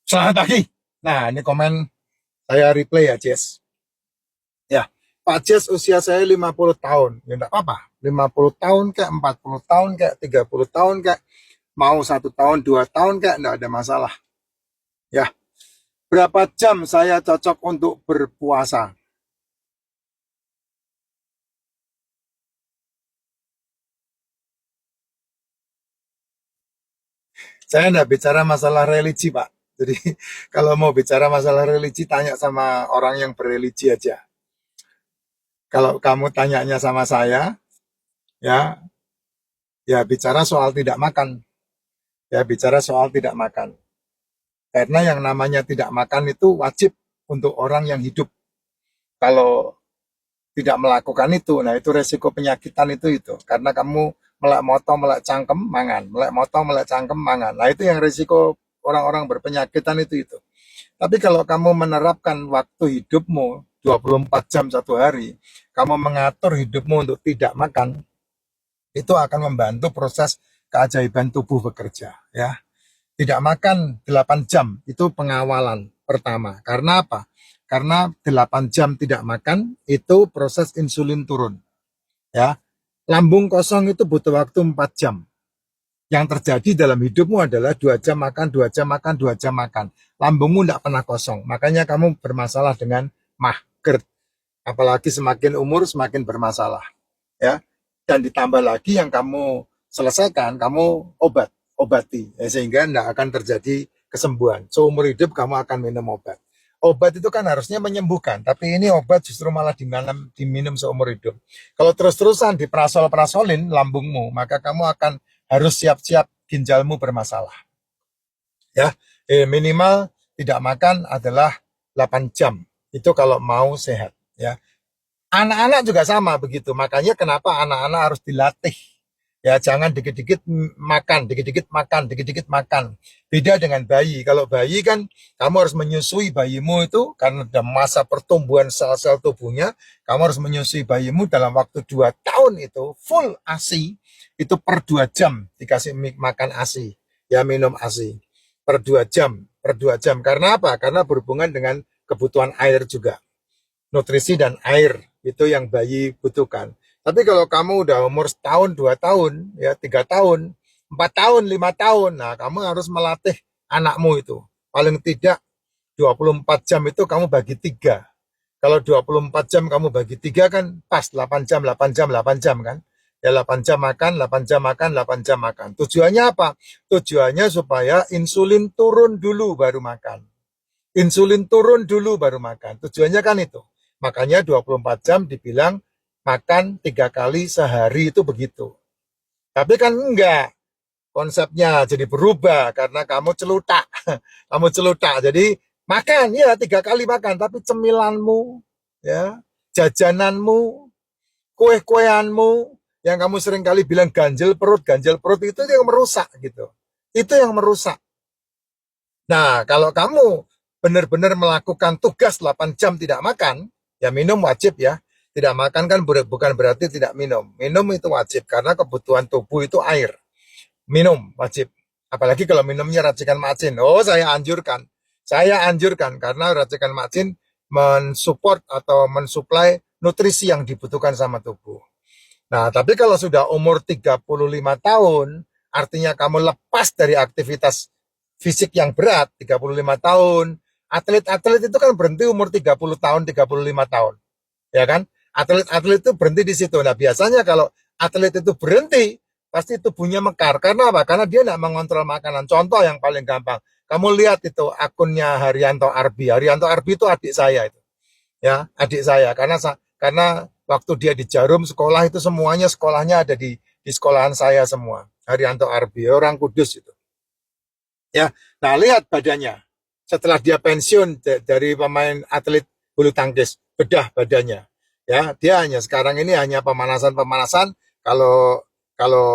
Selamat pagi. Nah, ini komen saya replay ya, Jess. Ya, Pak Jess usia saya 50 tahun. Ya enggak apa-apa. 50 tahun kayak 40 tahun kayak 30 tahun kayak mau 1 tahun, 2 tahun kayak enggak ada masalah. Ya, berapa jam saya cocok untuk berpuasa? Saya enggak bicara masalah religi, Pak. Jadi kalau mau bicara masalah religi, tanya sama orang yang berreligi aja. Kalau kamu tanyanya sama saya, ya, ya bicara soal tidak makan. Ya, bicara soal tidak makan. Karena yang namanya tidak makan itu wajib untuk orang yang hidup. Kalau tidak melakukan itu, nah itu resiko penyakitan itu. Karena kamu melek moto, melek cangkem, mangan. Melek moto, melek cangkem, mangan. Nah itu yang resiko orang-orang berpenyakitan itu. Tapi kalau kamu menerapkan waktu hidupmu 24 jam satu hari, kamu mengatur hidupmu untuk tidak makan, itu akan membantu proses keajaiban tubuh bekerja. Ya, tidak makan 8 jam itu pengawalan pertama. Karena apa? Karena 8 jam tidak makan itu proses insulin turun. Ya, lambung kosong itu butuh waktu 4 jam. Yang terjadi dalam hidupmu adalah 2 jam makan, 2 jam makan, 2 jam makan. Lambungmu tidak pernah kosong. Makanya kamu bermasalah dengan mah, GERD. Apalagi semakin umur semakin bermasalah. Ya, dan ditambah lagi yang kamu selesaikan, kamu obati, ya, sehingga tidak akan terjadi kesembuhan. Seumur hidup kamu akan minum obat. Obat itu kan harusnya menyembuhkan, tapi ini obat justru malah diminum seumur hidup. Kalau terus-terusan diprasol-prasolin lambungmu, maka kamu akan harus siap-siap ginjalmu bermasalah. Ya, minimal tidak makan adalah 8 jam. Itu kalau mau sehat. Ya, anak-anak juga sama begitu. Makanya kenapa anak-anak harus dilatih. Ya, jangan dikit-dikit makan, dikit-dikit makan, dikit-dikit makan. Beda dengan bayi. Kalau bayi kan kamu harus menyusui bayimu itu karena dalam masa pertumbuhan sel-sel tubuhnya, kamu harus menyusui bayimu dalam waktu 2 tahun itu full ASI, itu per 2 jam dikasih makan ASI. Ya, minum ASI. Per 2 jam, per 2 jam. Karena apa? Karena berhubungan dengan kebutuhan air juga. Nutrisi dan air itu yang bayi butuhkan. Tapi kalau kamu udah umur setahun, 2 tahun, ya 3 tahun, 4 tahun, 5 tahun, nah kamu harus melatih anakmu itu. Paling tidak 24 jam itu kamu bagi 3. Kalau 24 jam kamu bagi 3 kan pas 8 jam, 8 jam, 8 jam kan. Ya 8 jam makan, 8 jam makan, 8 jam makan. Tujuannya apa? Tujuannya supaya insulin turun dulu baru makan. Insulin turun dulu baru makan. Tujuannya kan itu. Makanya 24 jam dibilang makan 3 kali sehari itu begitu. Tapi kan enggak. Konsepnya jadi berubah karena kamu celutak. Kamu celutak. Jadi makan ya 3 kali makan. Tapi cemilanmu, ya, jajananmu, kue-kueanmu, yang kamu sering kali bilang ganjel perut itu yang merusak gitu. Itu yang merusak. Nah, kalau kamu benar-benar melakukan tugas 8 jam tidak makan, ya minum wajib ya. Tidak makan kan bukan berarti tidak minum. Minum itu wajib karena kebutuhan tubuh itu air. Minum wajib. Apalagi kalau minumnya racikan macin. Oh, saya anjurkan. Saya anjurkan karena racikan macin mensupport atau mensuplai nutrisi yang dibutuhkan sama tubuh. Nah, tapi kalau sudah umur 35 tahun, artinya kamu lepas dari aktivitas fisik yang berat, 35 tahun. Atlet-atlet itu kan berhenti umur 30 tahun, 35 tahun. Ya kan? Atlet-atlet itu berhenti di situ. Nah, biasanya kalau atlet itu berhenti, pasti tubuhnya mekar. Karena apa? Karena dia tidak mengontrol makanan. Contoh yang paling gampang. Kamu lihat itu akunnya Haryanto Arbi. Haryanto Arbi itu adik saya itu. Ya, adik saya. Karena waktu dia di Jarum sekolah itu semuanya sekolahnya ada di sekolahan saya semua. Haryanto Arbi, orang Kudus itu. Ya, nah lihat badannya. Setelah dia pensiun dari pemain atlet bulu tangkis, bedah badannya. Ya, dia hanya sekarang ini hanya pemanasan-pemanasan. Kalau kalau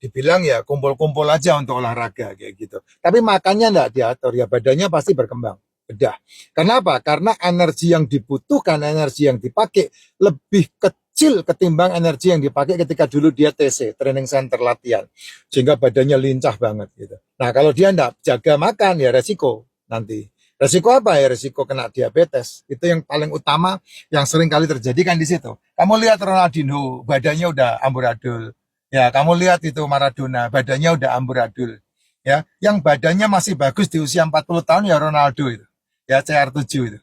dibilang ya kumpul-kumpul aja untuk olahraga kayak gitu. Tapi makannya enggak diatur, ya badannya pasti berkembang. Bedah. Kenapa? Karena energi yang dibutuhkan, energi yang dipakai lebih kecil ketimbang energi yang dipakai ketika dulu dia TC, training center latihan. Sehingga badannya lincah banget gitu. Nah, kalau dia enggak jaga makan ya resiko. nanti. Resiko apa ya? Resiko kena diabetes. Itu yang paling utama yang sering kali terjadi kan di situ. Kamu lihat Ronaldinho, badannya udah amburadul. Ya, kamu lihat itu Maradona, badannya udah amburadul. Ya, yang badannya masih bagus di usia 40 tahun ya Ronaldo itu. Ya, CR7 itu.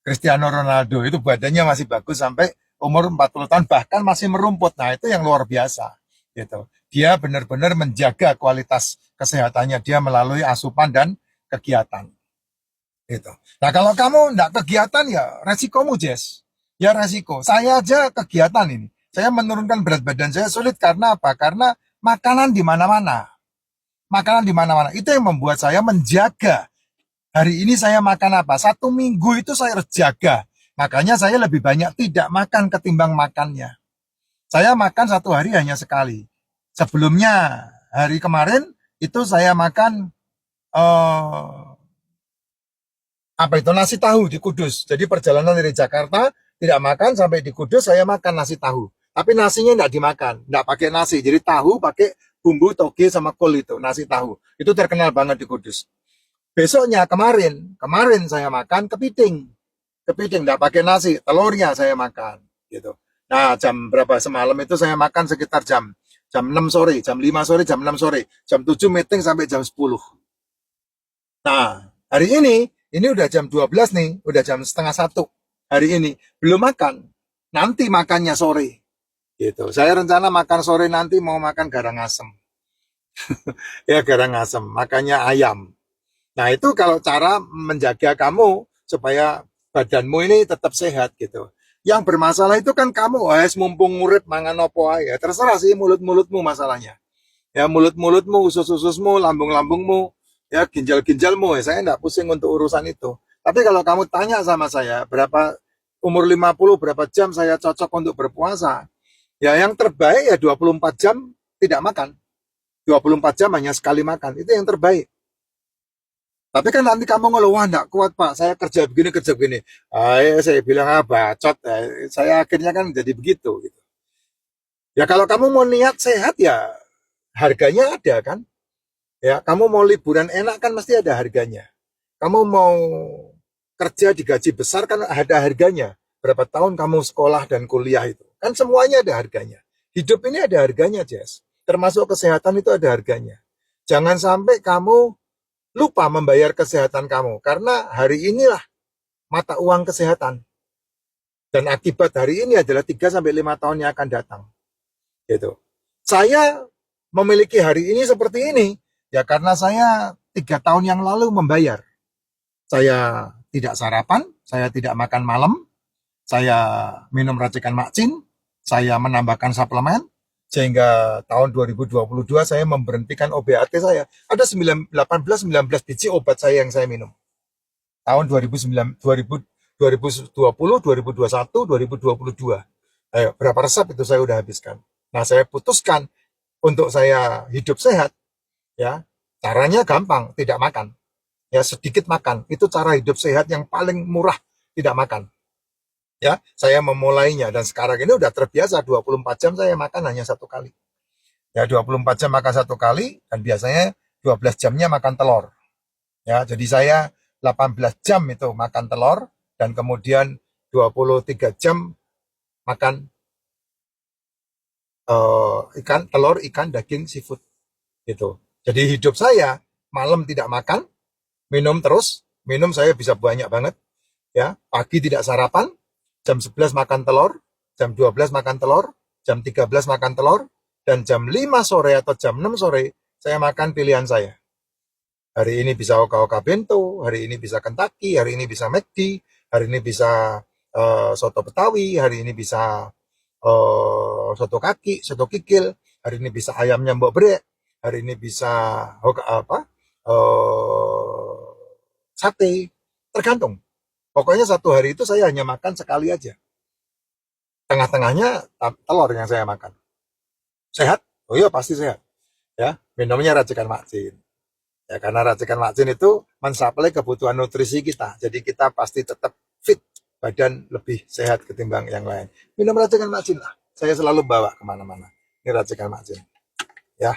Cristiano Ronaldo itu badannya masih bagus sampai umur 40 tahun bahkan masih merumput. Nah, itu yang luar biasa gitu. Dia benar-benar menjaga kualitas kesehatannya dia melalui asupan dan kegiatan gitu. Nah, kalau kamu enggak kegiatan ya resikomu, Jess. Ya resiko. Saya aja kegiatan ini. Saya menurunkan berat badan saya sulit karena apa? Karena makanan di mana-mana. Makanan di mana-mana. Itu yang membuat saya menjaga. Hari ini saya makan apa? 1 minggu itu saya harus jaga. Makanya saya lebih banyak tidak makan ketimbang makannya. Saya makan 1 hari hanya sekali. Sebelumnya hari kemarin itu saya makan apa itu nasi tahu di Kudus. Jadi perjalanan dari Jakarta tidak makan sampai di Kudus saya makan nasi tahu. Tapi nasinya tidak dimakan, tidak pakai nasi. Jadi tahu pakai bumbu toge sama kol itu nasi tahu. Itu terkenal banget di Kudus. Besoknya kemarin saya makan kepiting tidak pakai nasi, telurnya saya makan gitu. Nah, jam berapa semalam itu saya makan sekitar jam jam 6 sore, jam 5 sore, jam 6 sore, jam 7 meeting sampai jam 10. Nah, hari ini udah jam 12 nih, udah jam setengah 1 hari ini, belum makan. Nanti makannya sore gitu. Saya rencana makan sore nanti mau makan garang asem. Ya garang asem, makannya ayam. Nah, itu kalau cara menjaga kamu supaya badanmu ini tetap sehat gitu. Yang bermasalah itu kan kamu, wes mumpung ngurip mangan opo aja. Terserah sih mulut-mulutmu masalahnya. Ya mulut-mulutmu, usus-ususmu, lambung-lambungmu, ya ginjal-ginjalmu. Ya, saya enggak pusing untuk urusan itu. Tapi kalau kamu tanya sama saya, berapa umur 50, berapa jam saya cocok untuk berpuasa? Ya yang terbaik ya 24 jam tidak makan. 24 jam hanya sekali makan. Itu yang terbaik. Tapi kan nanti kamu ngeluh, wah enggak kuat Pak, saya kerja begini, kerja begini. Saya bilang, bacot. Saya akhirnya kan jadi begitu. Gitu. Ya kalau kamu mau niat sehat ya harganya ada kan. Ya kamu mau liburan enak kan mesti ada harganya. Kamu mau kerja digaji besar kan ada harganya. Berapa tahun kamu sekolah dan kuliah itu. Kan semuanya ada harganya. Hidup ini ada harganya, Jess. Termasuk kesehatan itu ada harganya. Jangan sampai kamu lupa membayar kesehatan kamu. Karena hari inilah mata uang kesehatan. Dan akibat hari ini adalah 3-5 tahun yang akan datang. Gitu. Saya memiliki hari ini seperti ini. Ya karena saya 3 tahun yang lalu membayar. Saya tidak sarapan, saya tidak makan malam, saya minum racikan makcin, saya menambahkan suplemen, sehingga tahun 2022 saya memberhentikan OBAT saya. Ada 18-19 biji obat saya yang saya minum. Tahun 2009, 2020, 2021, 2022. Ayo, berapa resep itu saya udah habiskan. Nah, saya putuskan untuk saya hidup sehat, ya caranya gampang, tidak makan. Ya sedikit makan, itu cara hidup sehat yang paling murah, tidak makan. Ya, saya memulainya dan sekarang ini udah terbiasa 24 jam saya makan hanya 1 kali. Ya 24 jam makan 1 kali dan biasanya 12 jamnya makan telur. Ya, jadi saya 18 jam itu makan telur dan kemudian 23 jam makan ikan, telur, ikan, daging, seafood gitu. Jadi hidup saya malam tidak makan, minum terus, minum saya bisa banyak banget. Ya, pagi tidak sarapan, jam 11 makan telur, jam 12 makan telur, jam 13 makan telur, dan jam 5 sore atau jam 6 sore saya makan pilihan saya. Hari ini bisa oka-oka bento, hari ini bisa Kentucky, hari ini bisa McD, hari ini bisa soto Betawi, hari ini bisa soto kaki, soto kikil, hari ini bisa ayamnya Mbok Brek, hari ini bisa sate, tergantung. Pokoknya 1 hari itu saya hanya makan sekali aja. Tengah-tengahnya telur yang saya makan. Sehat? Oh iya pasti sehat. Ya, minumnya racikan makcin. Ya, karena racikan makcin itu mensuplai kebutuhan nutrisi kita. Jadi kita pasti tetap fit, badan lebih sehat ketimbang yang lain. Minum racikan makcin lah. Saya selalu bawa kemana-mana. Ini racikan makcin. Ya.